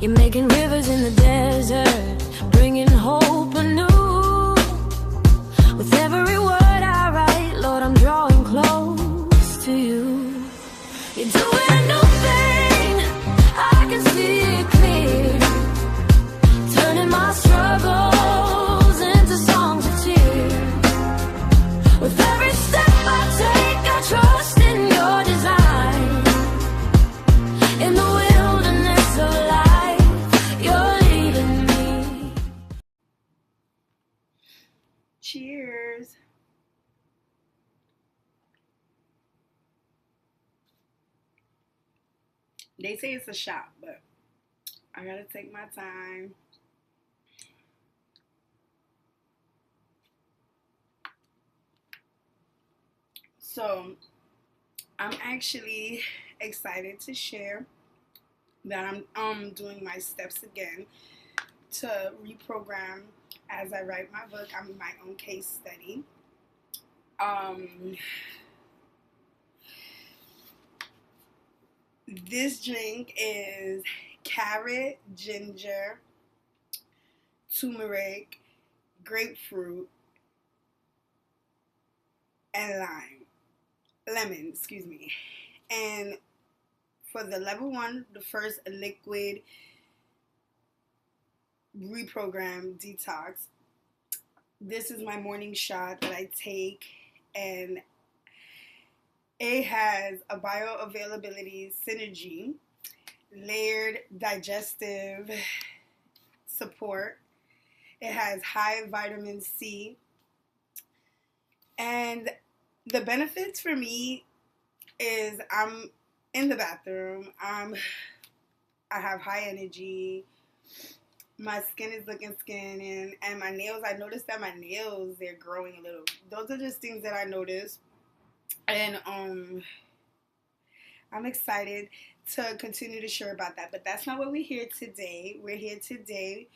You're making rivers in the desert, bringing hope anew. With every word I write, Lord, I'm drawing close to you. You're doing a new thing, I can see it clear. Turning my struggles into songs of cheer. With every step I take, I trust in your design. In the wilderness of life, you're leading me. Cheers. They say it's a shot, but I gotta take my time. So I'm actually excited to share that I'm doing my steps again to reprogram as I write my book. I'm in my own case study. This drink is carrot, ginger, turmeric, grapefruit, and lemon, excuse me. And for the level 1, the first liquid reprogram detox, this is my morning shot that I take, and it has a bioavailability synergy, layered digestive support. It has high vitamin C. And the benefits for me is I'm in the bathroom. I have high energy. My skin is looking skin, and my nails, I noticed that my nails, they're growing a little. Those are just things that I noticed. And I'm excited to continue to share about that. But that's not what we're here today. We're here today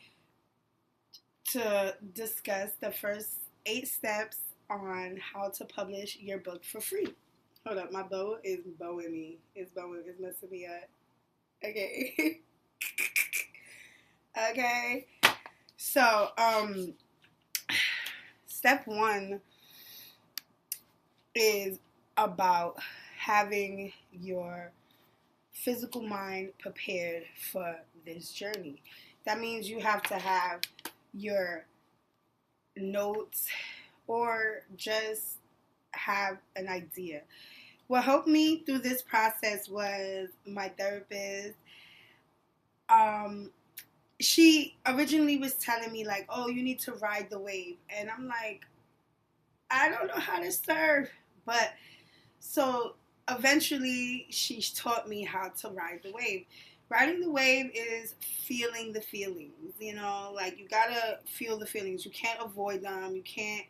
to discuss the first 8 steps on how to publish your book for free. Hold up, my bow is bowing me. It's messing me up. Okay. Okay. So, step 1 is about having your physical mind prepared for this journey. That means you have to have your notes or just have an idea. What helped me through this process was my therapist. She originally was telling me like, oh, you need to ride the wave. And I'm like, I don't know how to surf. But so eventually she taught me how to ride the wave. Riding the wave is feeling the feelings, you know, like you gotta feel the feelings. You can't avoid them. You can't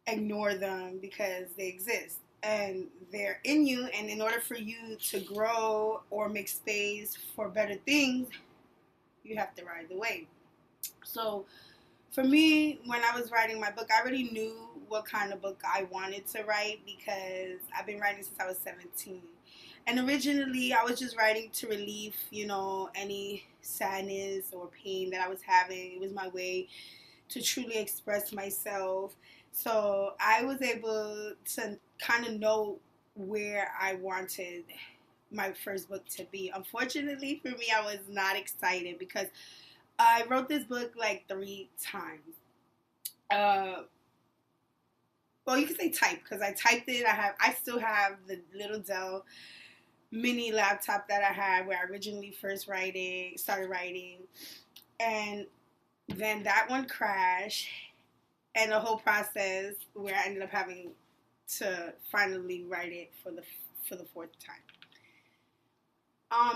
ignore them because they exist and they're in you. And in order for you to grow or make space for better things, you have to ride the wave. So for me, when I was writing my book, I already knew what kind of book I wanted to write because I've been writing since I was 17. And originally, I was just writing to relieve, you know, any sadness or pain that I was having. It was my way to truly express myself. So I was able to kind of know where I wanted my first book to be. Unfortunately for me, I was not excited because I wrote this book like 3 times. Well, you can say type because I typed it. I still have the little Dell mini laptop that I had where I originally started writing, and then that one crashed, and the whole process where I ended up having to finally write it for the 4th time.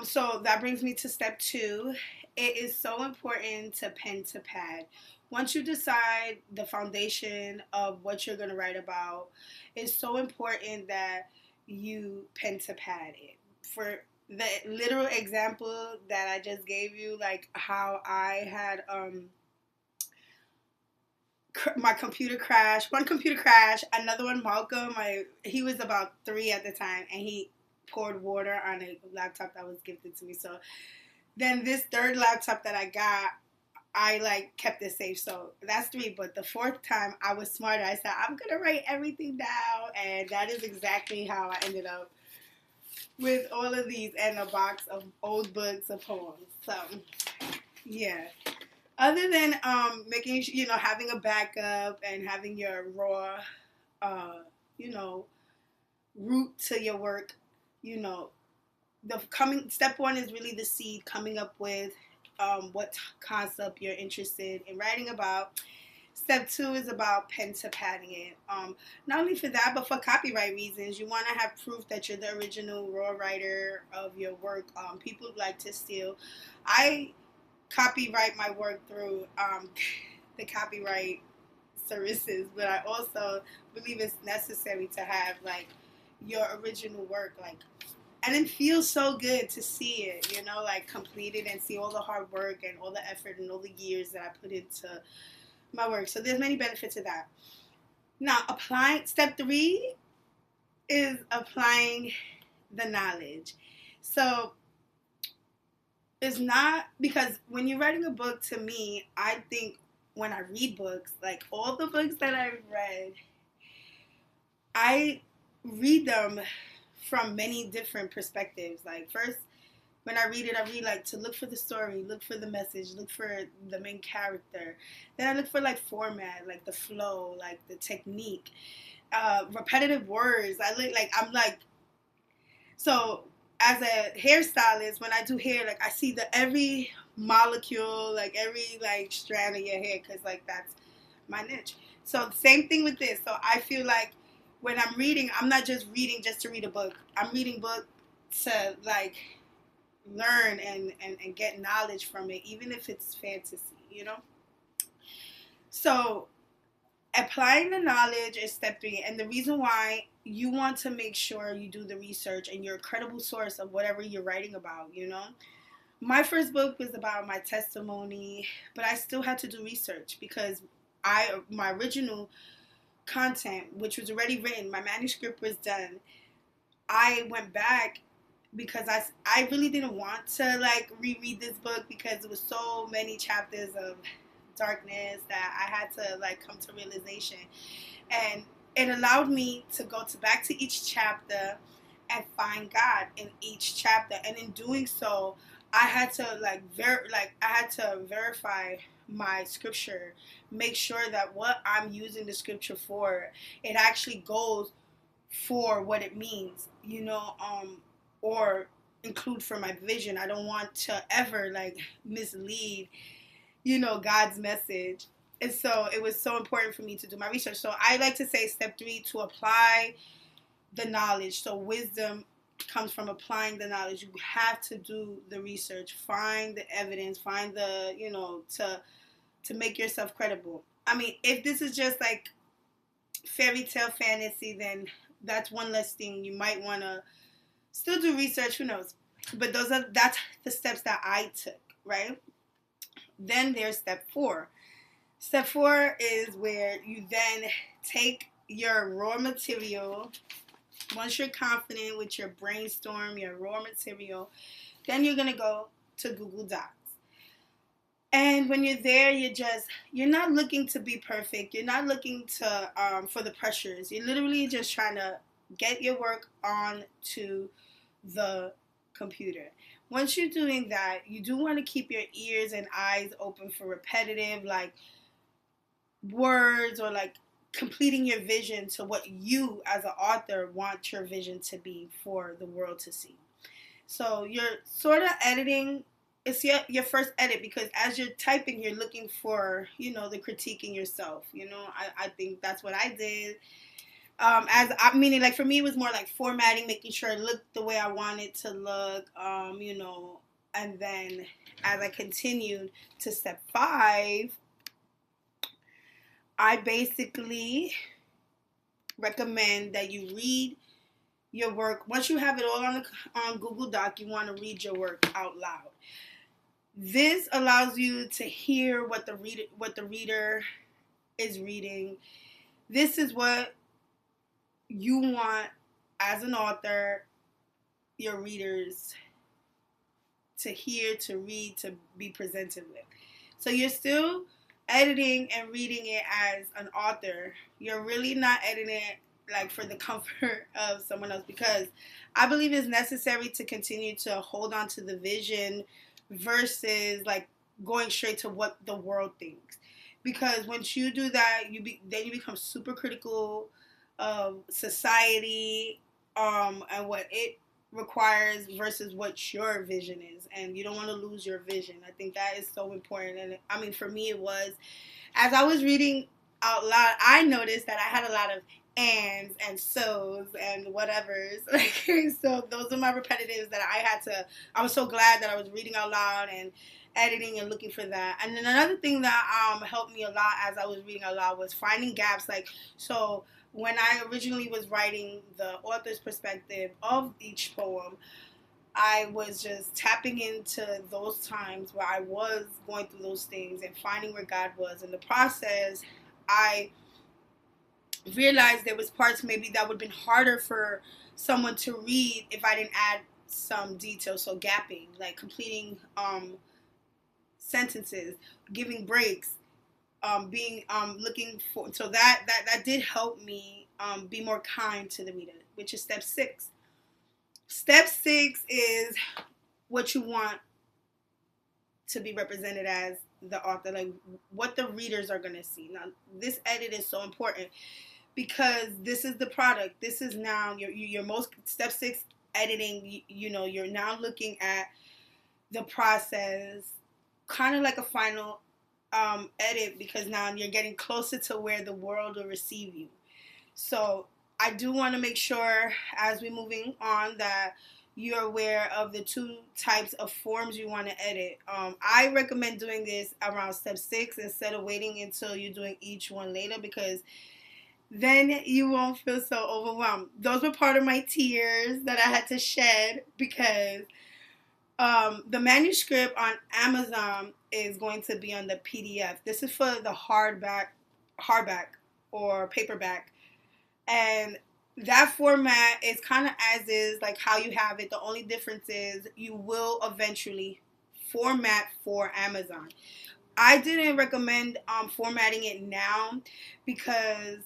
So that brings me to step 2. It is so important to pen to pad. Once you decide the foundation of what you're going to write about, it's so important that you pen to pad it. For the literal example that I just gave you, like how I had my computer crash. One computer crash, another one, Malcolm, he was about 3 at the time, and he poured water on a laptop that was gifted to me. So Then this third laptop that I got, I like kept it safe. So that's 3. But the 4th time I was smarter. I said, I'm going to write everything down. And that is exactly how I ended up with all of these and a box of old books of poems. So, yeah. Other than making sure, having a backup and having your raw, you know, route to your work, you know, the coming step 1 is really the seed, coming up with what concept you're interested in writing about. Step 2 is about pen to padding it. Not only for that, but for copyright reasons. You want to have proof that you're the original raw writer of your work. People like to steal. I copyright my work through the copyright services, but I also believe it's necessary to have like your original work, like, and it feels so good to see it, like completed and see all the hard work and all the effort and all the years that I put into my work. So there's many benefits to that. Now, step 3 is applying the knowledge. So it's not, because when you're writing a book, to me, I think when I read books, like all the books that I've read, I read them from many different perspectives. Like, first, when I read it, I read like to look for the story, look for the message, look for the main character. Then I look for like format, like the flow, like the technique, repetitive words. So as a hairstylist, when I do hair, like I see every molecule, like every like strand of your hair, because like that's my niche. So same thing with this. So I feel like when I'm reading, I'm not just reading just to read a book. I'm reading book to like learn and get knowledge from it, even if it's fantasy. So applying the knowledge is step 3. And the reason why you want to make sure you do the research and you're a credible source of whatever you're writing about, My first book was about my testimony, but I still had to do research because my original content, which was already written, my manuscript was done. I went back because I really didn't want to like reread this book because it was so many chapters of darkness that I had to like come to realization, and it allowed me to go back to each chapter and find God in each chapter. And in doing so, I had to verify my scripture, make sure that what I'm using the scripture for, it actually goes for what it means, or include for my vision. I don't want to ever like mislead, God's message. And so it was so important for me to do my research. So I like to say step 3, to apply the knowledge. So wisdom comes from applying the knowledge. You have to do the research, find the evidence, find the, to make yourself credible. I mean, if this is just like fairy tale fantasy, then that's one less thing. You might want to still do research, who knows. But that's the steps that I took, right? Then there's step 4. Step 4 is where you then take your raw material. Once you're confident with your brainstorm, your raw material, then you're going to go to Google Docs. And when you're there, you're not looking to be perfect. You're not looking to for the pressures. You're literally just trying to get your work onto the computer. Once you're doing that, you do want to keep your ears and eyes open for repetitive like words, or like completing your vision to what you as an author want your vision to be for the world to see. So you're sort of editing. It's your first edit, because as you're typing, you're looking for, the critique in yourself. I think that's what I did. Meaning, like, for me, it was more like formatting, making sure it looked the way I wanted to look, and then as I continued to step 5, I basically recommend that you read your work. Once you have it all on Google Doc, you want to read your work out loud. This allows you to hear what the reader is reading. This is what you want as an author your readers to hear, to read, to be presented with. So you're still editing and reading it as an author. You're really not editing it like for the comfort of someone else, because I believe it's necessary to continue to hold on to the vision versus like going straight to what the world thinks. Because once you do that, then you become super critical of society, and what it requires versus what your vision is, and you don't want to lose your vision. I think that is so important. And I mean, for me, it was, as I was reading out loud, I noticed that I had a lot of ands and so's and whatevers. So those are my repetitives that I was so glad that I was reading out loud and editing and looking for that. And then another thing that helped me a lot as I was reading out loud was finding gaps. Like, so when I originally was writing the author's perspective of each poem, I was just tapping into those times where I was going through those things and finding where God was. In the process, I realized there was parts maybe that would have been harder for someone to read if I didn't add some detail. So gapping, like completing sentences, giving breaks, being looking for. So that did help me be more kind to the reader, which is step 6. Step 6 is what you want to be represented as the author, like what the readers are going to see. Now, this edit is so important because this is the product. This is now your most step 6 editing. You're now looking at the process, kind of like a final edit, because now you're getting closer to where the world will receive you. So I do want to make sure as we're moving on that you're aware of the 2 types of forms you want to edit. I recommend doing this around step 6 instead of waiting until you're doing each one later, because then you won't feel so overwhelmed. Those were part of my tears that I had to shed, because the manuscript on Amazon is going to be on the PDF. This is for the hardback or paperback. And that format is kind of as is, like how you have it. The only difference is you will eventually format for Amazon. I didn't recommend formatting it now because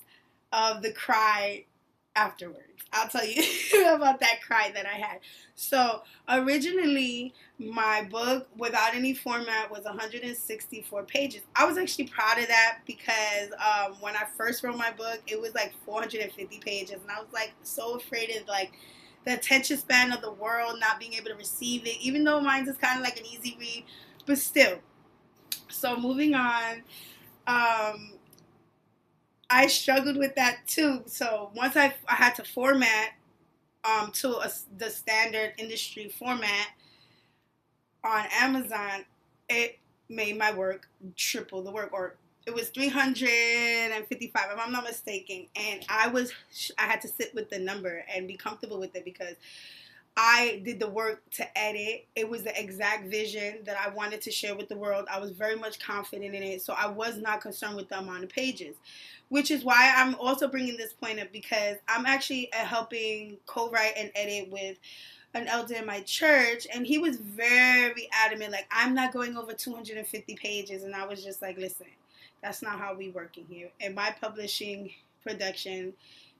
of the cry afterwards. I'll tell you about that cry that I had. So originally, my book without any format was 164 pages. I was actually proud of that because when I first wrote my book, it was like 450 pages, and I was like so afraid of like the attention span of the world not being able to receive it, even though mine's is kind of like an easy read, but still. So moving on, I struggled with that too. So once I had to format to the standard industry format on Amazon, it made my work triple the work, or it was 355 if I'm not mistaken. And I had to sit with the number and be comfortable with it because I did the work to edit. It was the exact vision that I wanted to share with the world. I was very much confident in it, so I was not concerned with the amount of pages, which is why I'm also bringing this point up, because I'm actually helping co-write and edit with an elder in my church, and he was very adamant, like, I'm not going over 250 pages, and I was just like, listen, that's not how we work in here. In my publishing production,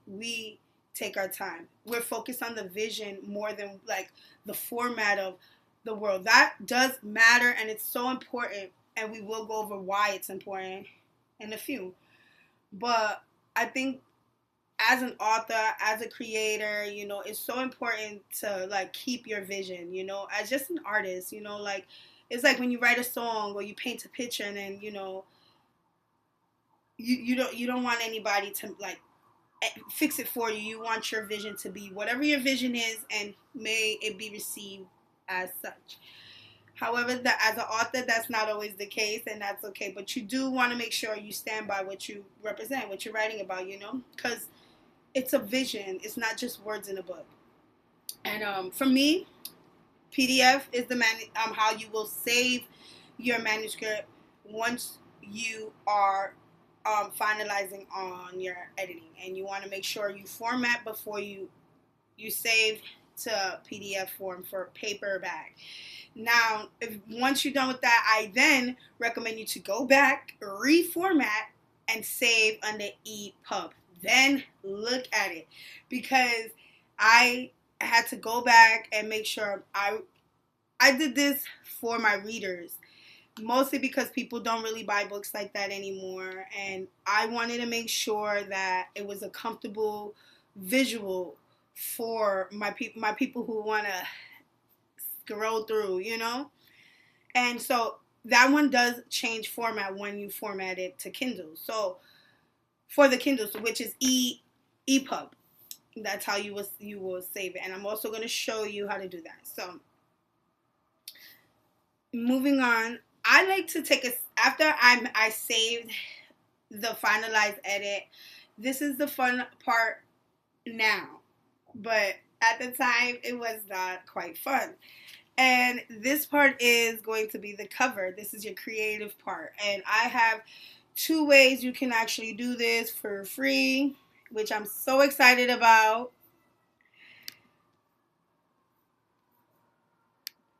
we take our time. We're focused on the vision more than like the format of the world. That does matter, and it's so important, and we will go over why it's important in a few. But I think as an author, as a creator, it's so important to like keep your vision, as just an artist, like it's like when you write a song or you paint a picture, and then you don't want anybody to like fix it for you. You want your vision to be whatever your vision is, and may it be received as such. However, as an author, that's not always the case, and that's okay. But you do want to make sure you stand by what you represent, what you're writing about, because it's a vision. It's not just words in a book. And for me, PDF is the how you will save your manuscript once you are finalizing on your editing, and you want to make sure you format before you save to PDF form for paperback. Now, once you're done with that, I then recommend you to go back, reformat, and save under EPUB. Then look at it, because I had to go back and make sure I did this for my readers, mostly because people don't really buy books like that anymore, and I wanted to make sure that it was a comfortable visual for my people who want to scroll through, And so that one does change format when you format it to Kindle. So for the Kindle, which is EPUB, that's how you will save it. And I'm also going to show you how to do that. So moving on, I like to take after I saved the finalized edit. This is the fun part now, but at the time it was not quite fun. And this part is going to be the cover. This is your creative part. And I have 2 ways you can actually do this for free, which I'm so excited about.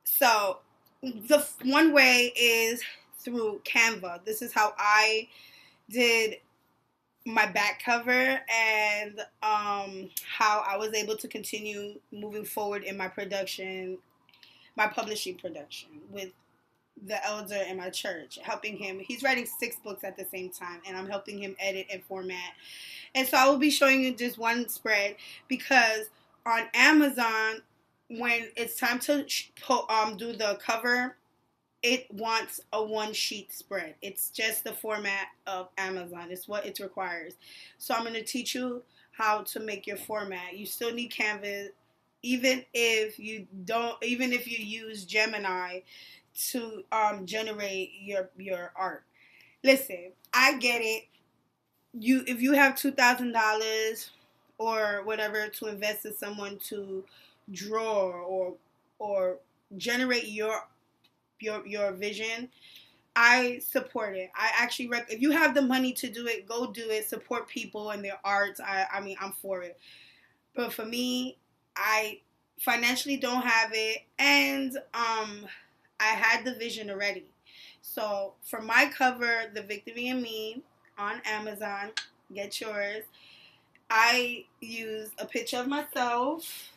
So the one way is through Canva. This is how I did my back cover, and how I was able to continue moving forward in my publishing production with the elder in my church, helping him. He's writing 6 books at the same time, and I'm helping him edit and format. And so I will be showing you just one spread, because on Amazon, when it's time to do the cover, it wants a 1-sheet spread. It's just the format of Amazon. It's what it requires. So I'm going to teach you how to make your format. You still need Canva, even if you use Gemini to generate your art. Listen, I get it. If you have $2,000 or whatever to invest in someone to draw or generate your vision, I support it. I actually if you have the money to do it, go do it. Support people and their arts. I mean, I'm for it. But for me, I financially don't have it, and I had the vision already. So for my cover, The Victory in Me on Amazon, get yours. I use a picture of myself.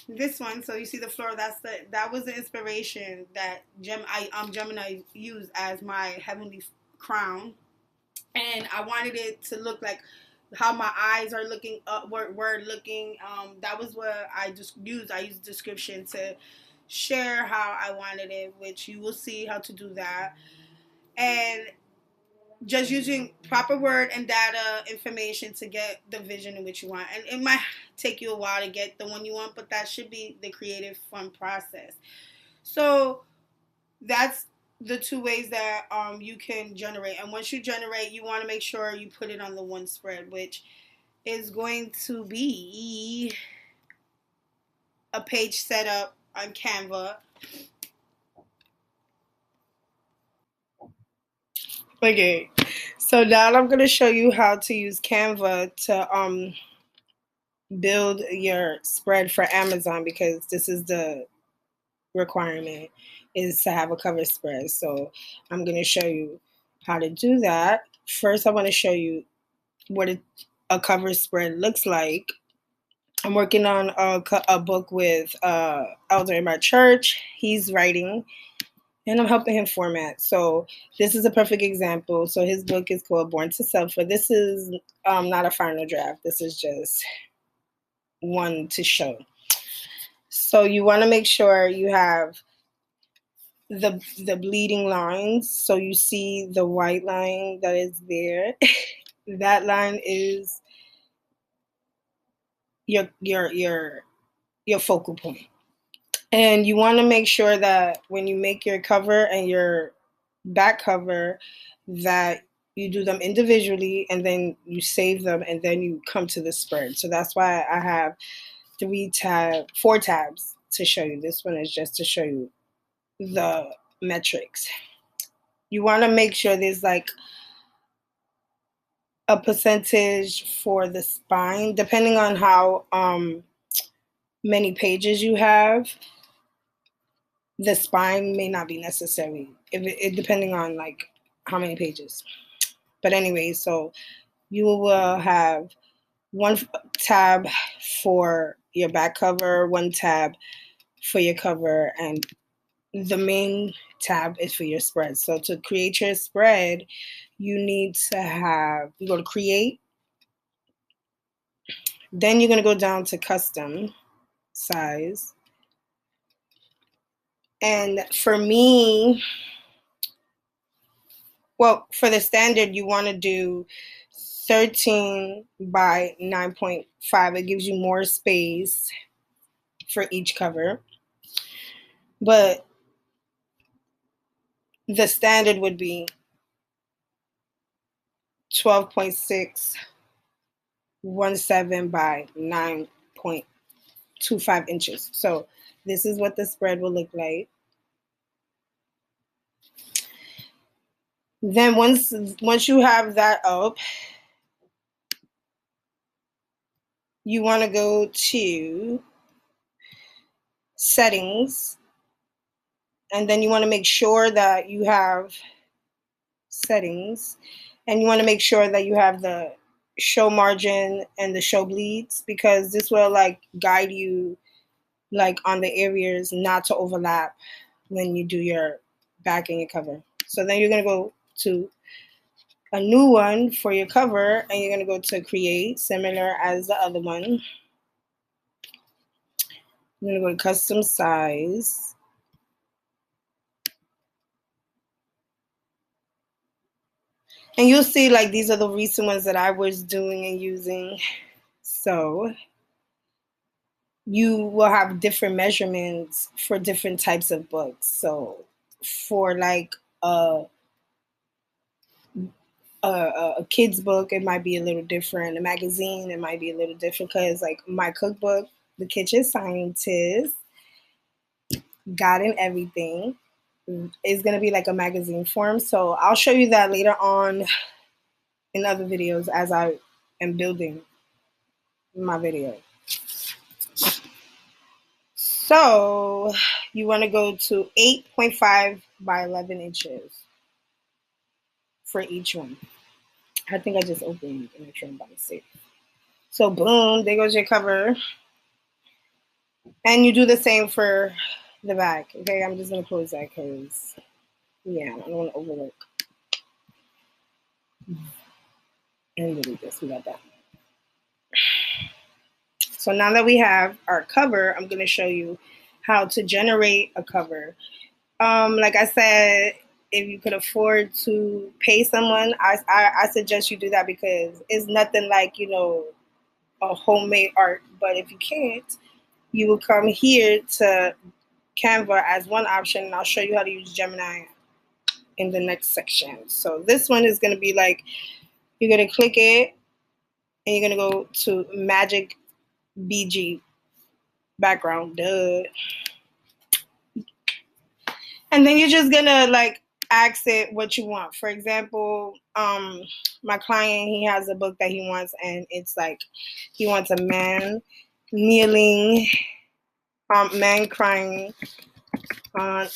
This one, so you see the floor. That was the inspiration that Gemini used as my heavenly crown, and I wanted it to look like how my eyes are looking upward, looking. That was what I just used. I used description to share how I wanted it, which you will see how to do that, and just using proper word and data information to get the vision in which you want. And it might take you a while to get the one you want, but that should be the creative, fun process. So that's the 2 ways that you can generate. And once you generate, you want to make sure you put it on the one spread, which is going to be a page setup on Canva. Okay, so now I'm going to show you how to use Canva to build your spread for Amazon, because this is the requirement, is to have a cover spread. So I'm going to show you how to do that. First, I want to show you what a cover spread looks like. I'm working on a book with elder in my church. He's writing, and I'm helping him format. So this is a perfect example. So his book is called Born to Suffer. This is not a final draft. This is just one to show. So you want to make sure you have the bleeding lines. So you see the white line that is there. That line is your focal point. And you want to make sure that when you make your cover and your back cover, that you do them individually, and then you save them, and then you come to the spread. So that's why I have 4 tabs to show you. This one is just to show you the metrics. You want to make sure there's like a percentage for the spine, depending on how many pages you have, the spine may not be necessary, if it depending on like how many pages. But anyway, so you will have one tab for your back cover, one tab for your cover, and the main tab is for your spread. So to create your spread, you need to have, you go to create, then you're going to go down to custom size. And for me, well, for the standard, you want to do 13 by 9.5. It gives you more space for each cover. But the standard would be 12.617 by 9.25 inches. So this is what the spread will look like. Then once you have that up, you want to go to settings, and then you want to make sure that you have settings, and you want to make sure that you have the show margin and the show bleeds, because this will like guide you like on the areas not to overlap when you do your back and your cover. So then you're going to go to a new one for your cover, and you're going to go to create, similar as the other one. You're going to go to custom size. And you'll see like these are the recent ones that I was doing and using. So you will have different measurements for different types of books. So for like a kid's book, it might be a little different. A magazine, it might be a little different, because like my cookbook, The Kitchen Scientist, God and Everything, is going to be like a magazine form. So I'll show you that later on in other videos as I am building my video. So you want to go to 8.5 by 11 inches for each one. I think I just opened and make sure I'm about to see. So boom, there goes your cover. And you do the same for the back. Okay, I'm just going to close that because, yeah, I don't want to overlook. And delete this, we got that. So now that we have our cover, I'm going to show you how to generate a cover. Like I said, if you could afford to pay someone, I suggest you do that, because it's nothing like, you know, a homemade art. But if you can't, you will come here to Canva as one option, and I'll show you how to use Gemini in the next section. So this one is going to be like, you're going to click it, and you're going to go to Magic BG background, duh. And then you're just going to like ask it what you want. For example, my client, he has a book that he wants, and it's like he wants a man kneeling, man crying on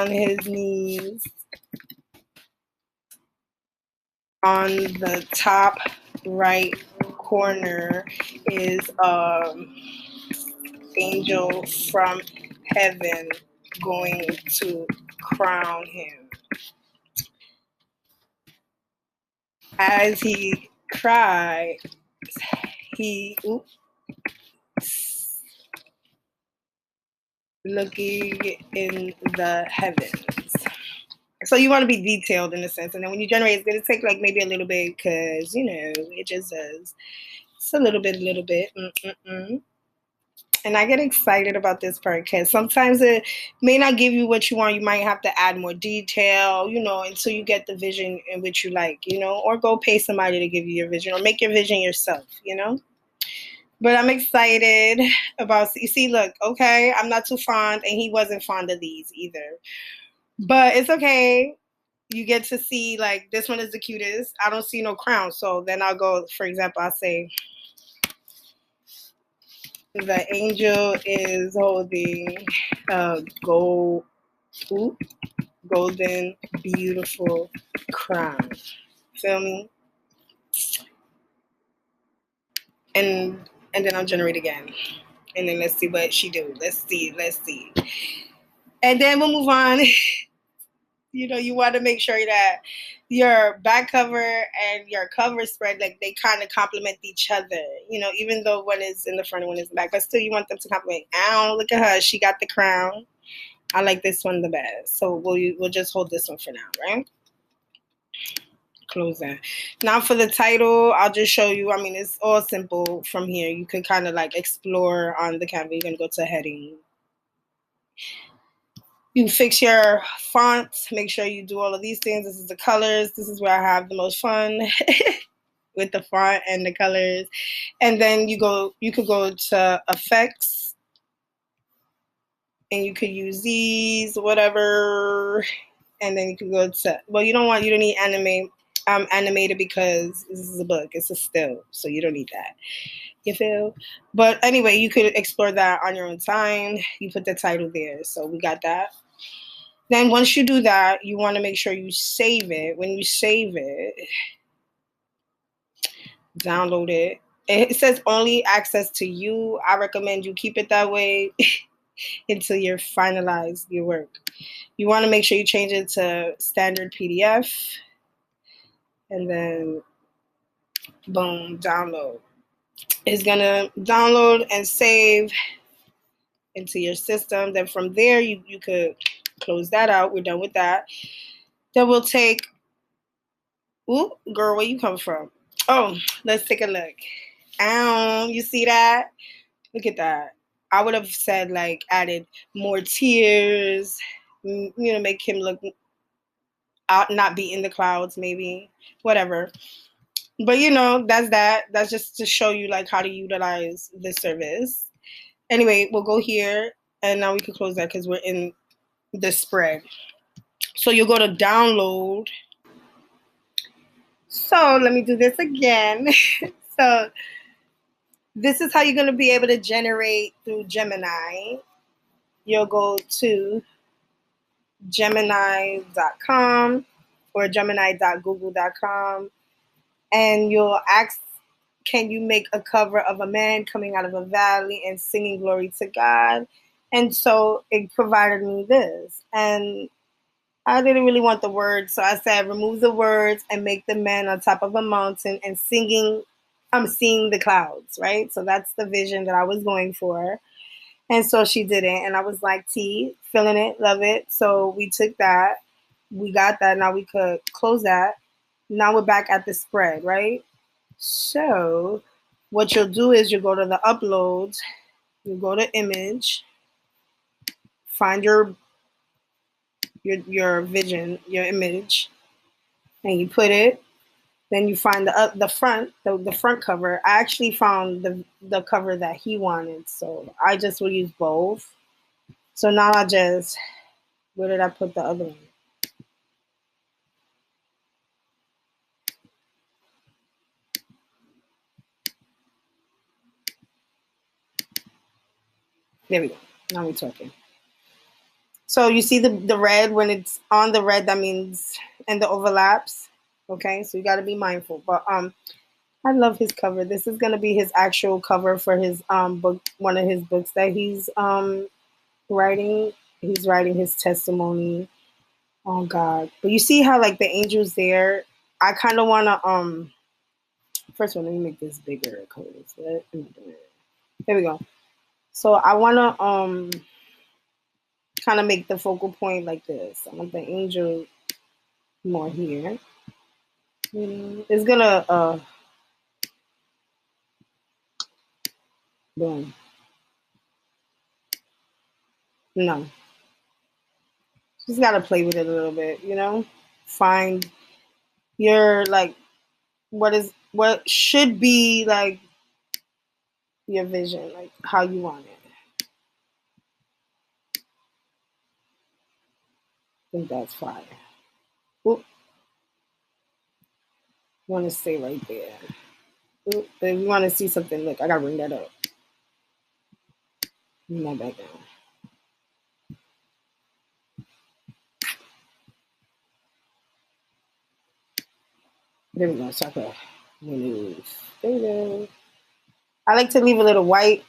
his knees. On the top right corner is angel from heaven going to crown him. As he cries, he looking in the heavens. So you want to be detailed in a sense, and then when you generate, it's going to take like maybe a little bit, because you know it just does. It's a little bit. And I get excited about this part, because sometimes it may not give you what you want. You might have to add more detail, you know, until you get the vision in which you like, you know, or go pay somebody to give you your vision, or make your vision yourself, you know. But I'm excited about, you see, look, okay, I'm not too fond, and he wasn't fond of these either. But it's okay. You get to see, like, this one is the cutest. I don't see no crown. So then I'll go, for example, I'll say, The angel is holding a golden, beautiful crown. Feel me? And then I'll generate again. And then let's see what she do. Let's see. And then we'll move on. You want to make sure that your back cover and your cover spread, like, they kind of complement each other. Even though one is in the front and one is in the back, but still you want them to complement. Ow, look at her. She got the crown. I like this one the best. So we'll just hold this one for now, right? Close that. Now for the title, I'll just show you. I mean, it's all simple from here. You could kind of like explore on the Canva. You're going to go to heading. You fix your font. Make sure you do all of these things. This is the colors. This is where I have the most fun with the font and the colors. And then you could go to effects, and you could use these, whatever. And then you could go to, well, you don't need animated because this is a book. It's a still, so you don't need that. You feel? But anyway, you could explore that on your own time. You put the title there. So we got that. Then once you do that, you want to make sure you save it. When you save it, download it. It says only access to you. I recommend you keep it that way until you finalize your work. You want to make sure you change it to standard PDF. And then, boom, download. It's going to download and save into your system. Then from there, you could close that out. We're done with that. Then we'll take, ooh, girl, where you come from? Oh, let's take a look. Ow, you see that? Look at that. I would have said, like, added more tears, make him look out, not be in the clouds, maybe, whatever. But that's that. That's just to show you like how to utilize this service. Anyway, we'll go here, and now we can close that because we're in the spread. So you'll go to download. So let me do this again. So this is how you're going to be able to generate through Gemini. You'll go to Gemini.com or Gemini.google.com, and you'll ask, can you make a cover of a man coming out of a valley and singing glory to God? And so it provided me this. And I didn't really want the words, so I said remove the words and make the man on top of a mountain and singing. I'm seeing the clouds, right? So that's the vision that I was going for. And so she did it, and I was like, T, feeling it, love it. So we took that, we got that. Now we could close that. Now we're back at the spread, right? So what you'll do is you go to the uploads, you go to image, find your vision, your image, and you put it. Then you find the front cover. I actually found the cover that he wanted, so I just will use both. So now where did I put the other one? There we go. Now we're talking. So you see the red, when it's on the red, that means, and the overlaps. Okay, so you got to be mindful. But I love his cover. This is gonna be his actual cover for his book, one of his books that he's writing. He's writing his testimony. Oh God! But you see how like the angels there. I kind of wanna First of all, let me make this bigger. There we go. So I wanna kind of make the focal point like this. I want the angel more here. It's gonna boom. No. Just gotta play with it a little bit, Find your like what should be like your vision, like how you want it. I think that's fire. Oop. You want to stay right there. Oop. If you want to see something, look, I gotta bring that up. Not back down. There we go. Chakra. I like to leave a little white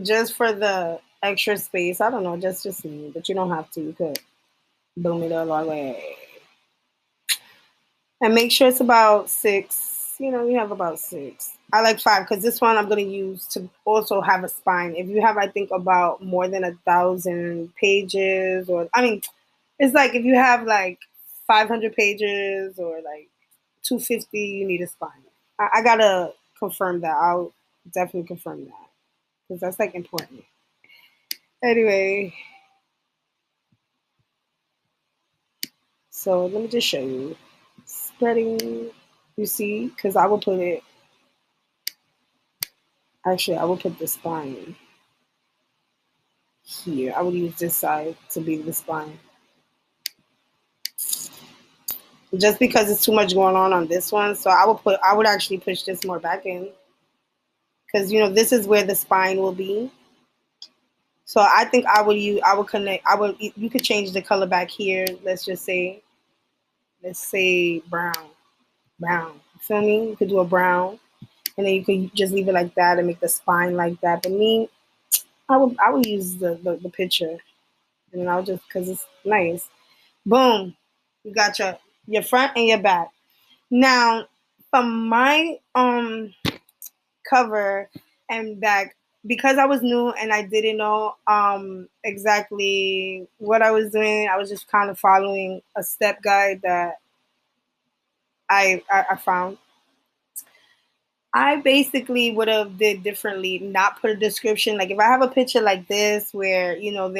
just for the extra space. I don't know, just me, but you don't have to. You could boom it all the way. And make sure it's about 6. You know, you have about 6. I like 5 because this one I'm going to use to also have a spine. If you have, I think, about more than 1,000 pages, or I mean, it's like if you have like 500 pages or like 250, you need a spine. I gotta confirm that. I'll definitely confirm that because that's like important. Anyway, so let me just show you spreading. You see, because I will put it. Actually, I will put the spine here. I would use this side to be the spine. Just because it's too much going on this one, so I would actually push this more back in because you know this is where the spine will be. So I think I would connect. You could change the color back here. Let's say brown. You feel me? You could do a brown, and then you could just leave it like that and make the spine like that. But me, I would use the picture, and I'll just because it's nice. Boom, you got your front and your back. Now, from my cover and back, because I was new and I didn't know exactly what I was doing, I was just kind of following a step guide that I found. I basically would have did differently, not put a description. Like if I have a picture like this where you know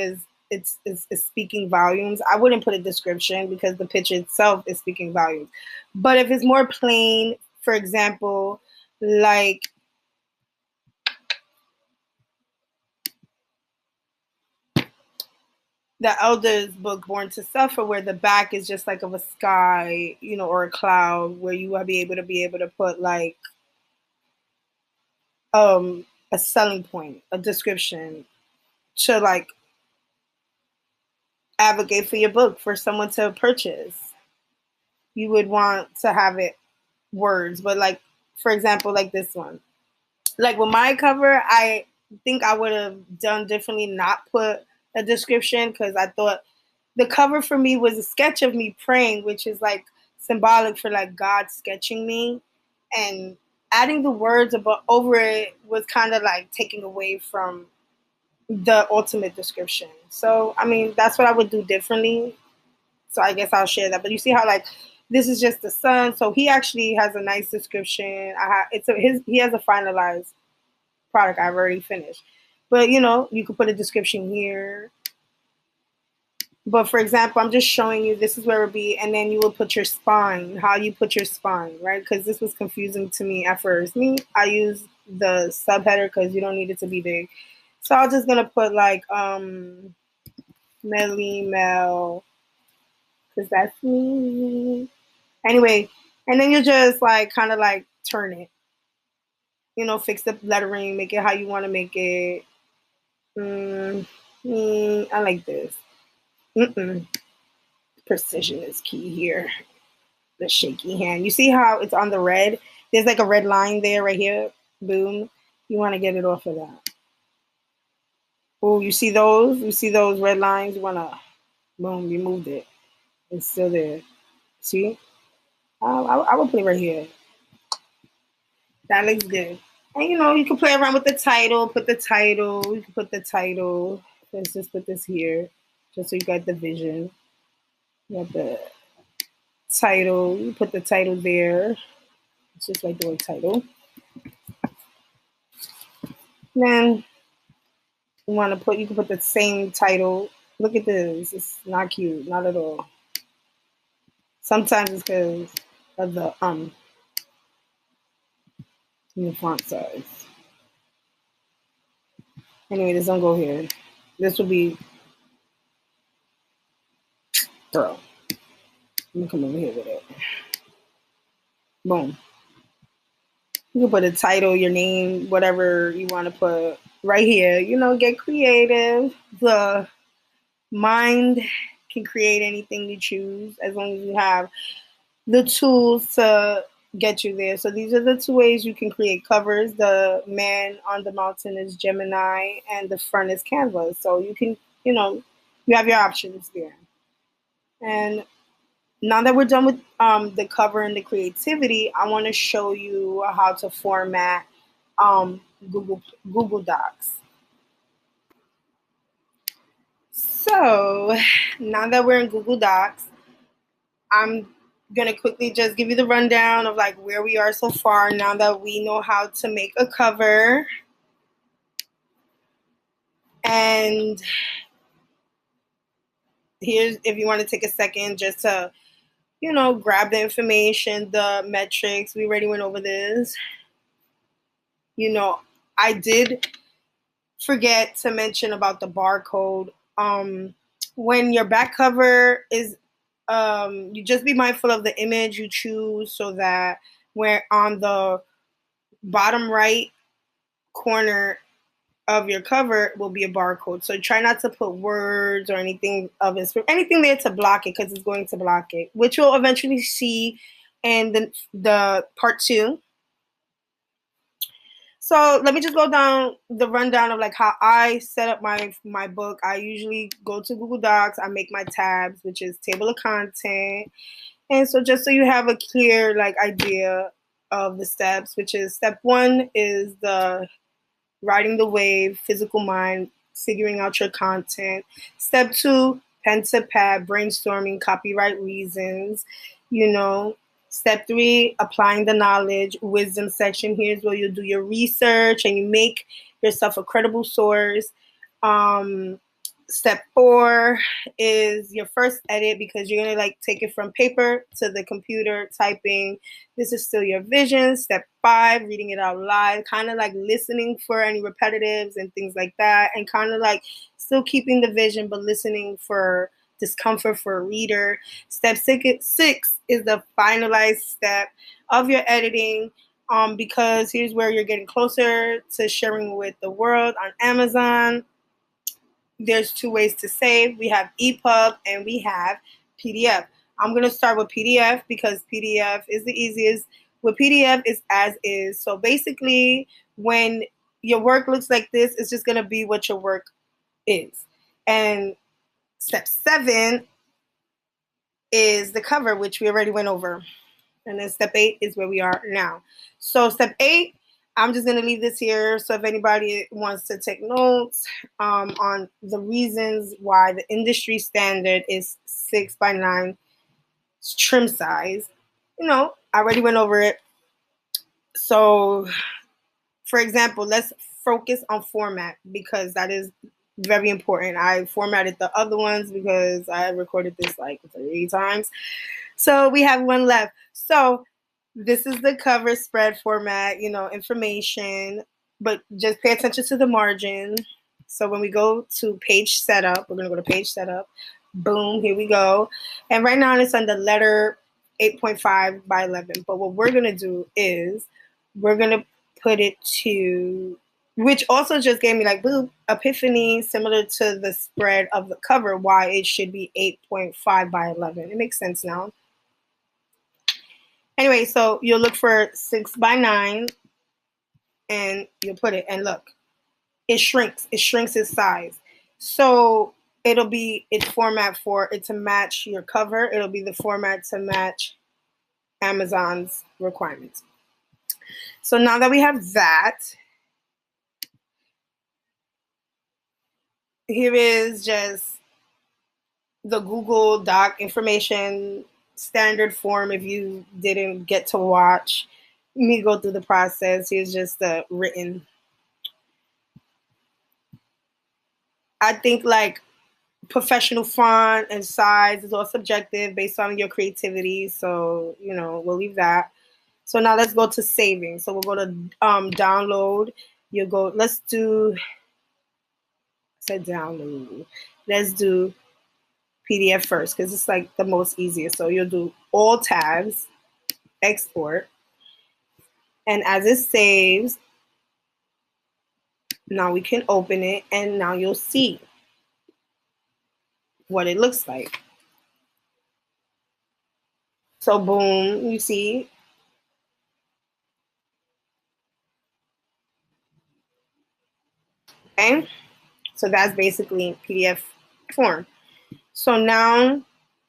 it's speaking volumes, I wouldn't put a description because the picture itself is speaking volumes. But if it's more plain, for example, like the Elder's book, Born to Suffer, where the back is just like of a sky, you know, or a cloud, where you will be able to put like a selling point, a description to like advocate for your book for someone to purchase. You would want to have it words, but like for example, like this one, like with my cover, I think I would have done differently, not put a description because I thought the cover for me was a sketch of me praying, which is like symbolic for like God sketching me, and adding the words about over it was kind of like taking away from the ultimate description. So I mean, that's what I would do differently. So I guess I'll share that. But you see how like this is just the sun. So he actually has a nice description. He has a finalized product I've already finished. But you know, you could put a description here. But for example, I'm just showing you this is where it would be, and then you will put your spine, how you put your spine, right? Because this was confusing to me at first. I use the subheader because you don't need it to be big. So I'm just gonna put like Melly Mel, because that's me. Anyway, and then you just like kind of like turn it, you know, fix the lettering, make it how you want to make it. I like this. Precision is key here. The shaky hand. You see how it's on the red? There's like a red line there right here. Boom. You want to get it off of that. Oh, you see those? You see those red lines? You want to, boom, remove it. It's still there. See? I will put it right here. That looks good. And you know, you can play around with the title, put the title, you can put the title. Let's just put this here, just so you got the vision. You got the title, you put the title there. It's just like the word title. Then you can put the same title. Look at this. It's not cute, not at all. Sometimes it's because of the font size. Anyway, this don't go here. This will be throw. I'm gonna come over here with it. Boom. You can put a title, your name, whatever you want to put. right here. You know, get creative. The mind can create anything you choose as long as you have the tools to get you there. So these are the two ways you can create covers. The man on the mountain is Gemini, and the front is Canva. So you can, you know, you have your options there. And now that we're done with the cover and the creativity, I want to show you how to format um, Google Google Docs. So now that we're in Google Docs, I'm gonna quickly just give you the rundown of like where we are so far. Now that we know how to make a cover, and here's if you want to take a second just to grab the information, the metrics. We already went over this. I did forget to mention about the barcode. When your back cover is, you just be mindful of the image you choose so that where on the bottom right corner of your cover will be a barcode. So try not to put words or anything there to block it, because it's going to block it, which you'll eventually see in the part 2. So let me just go down the rundown of like how I set up my book. I usually go to Google Docs. I make my tabs, which is table of content. And so just so you have a clear like idea of the steps, which is step 1 is the riding the wave, physical mind, figuring out your content. Step 2, pen to pad, brainstorming, copyright reasons, you know. Step 3, applying the knowledge, wisdom section. Here's where you do your research and you make yourself a credible source. Step 4 is your first edit, because you're going to like take it from paper to the computer, typing. This is still your vision. Step 5, reading it out loud, kind of like listening for any repetitives and things like that, and kind of like still keeping the vision but listening for discomfort for a reader. Step 6 is the finalized step of your editing, because here's where you're getting closer to sharing with the world. On Amazon, there's 2 ways to save. We have EPUB and we have PDF. I'm going to start with PDF because PDF is the easiest. With PDF, is as is. So basically, when your work looks like this, it's just going to be what your work is. And step 7 is the cover, which we already went over. And then step 8 is where we are now. So step 8, I'm just going to leave this here. So if anybody wants to take notes on the reasons why the industry standard is 6x9 trim size, I already went over it. So for example, let's focus on format, because that is very important. I formatted the other ones because I recorded this like 3 times. So we have one left. So this is the cover spread format, information, but just pay attention to the margin. So when we go to page setup, we're going to go to page setup. Boom, here we go. And right now it's on the letter 8.5 by 11. But what we're going to do is we're going to put it to, which also just gave me like boom, epiphany, similar to the spread of the cover, why it should be 8.5 by 11. It makes sense now. Anyway, so you'll look for 6x9 and you'll put it, and look, it shrinks its size. So it'll be its format for it to match your cover. It'll be the format to match Amazon's requirements. So now that we have that, here is just the Google Doc information standard form. If you didn't get to watch me go through the process, here's just the written. I think like professional font and size is all subjective based on your creativity. So, we'll leave that. So now let's go to saving. So we'll go to download. You'll go, let's do, I said download. Let's do PDF first because it's like the most easiest. So you'll do all tabs, export. And as it saves, Now we can open it, and now you'll see what it looks like. So boom, you see. Okay, so that's basically PDF form. So now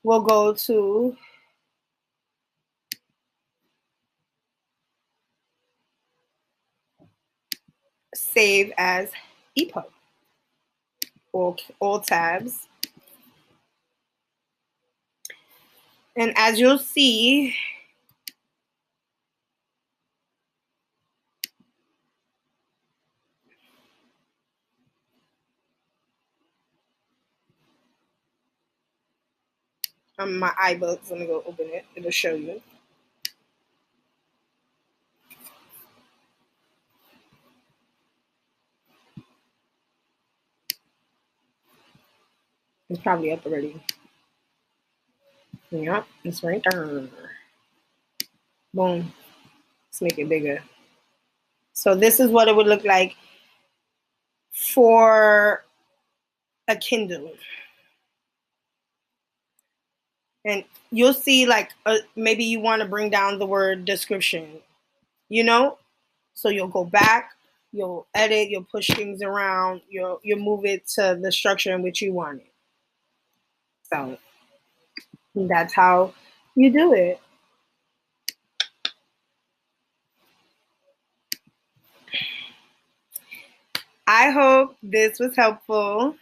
we'll go to save as EPUB. All tabs. And as you'll see, my iBooks, let me go open it. It'll show you. It's probably up already. Yep, it's right there. Boom. Let's make it bigger. So this is what it would look like for a Kindle. And you'll see, like, maybe you want to bring down the word description, you know? So you'll go back, you'll edit, you'll push things around, you'll move it to the structure in which you want it. So that's how you do it. I hope this was helpful.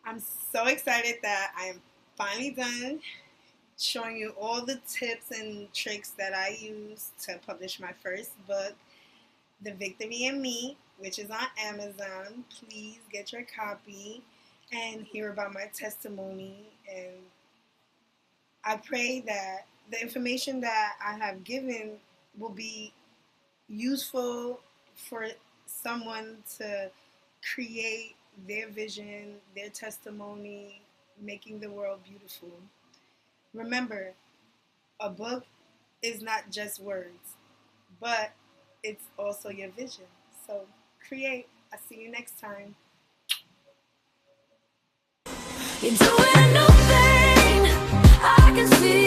I'm so excited that I am finally done showing you all the tips and tricks that I use to publish my first book, The Victory in Me, which is on Amazon. Please get your copy and hear about my testimony. And I pray that the information that I have given will be useful for someone to create their vision, their testimony, making the world beautiful. Remember, a book is not just words, but it's also your vision. So create. I'll see you next time. You're doing a new thing. I can see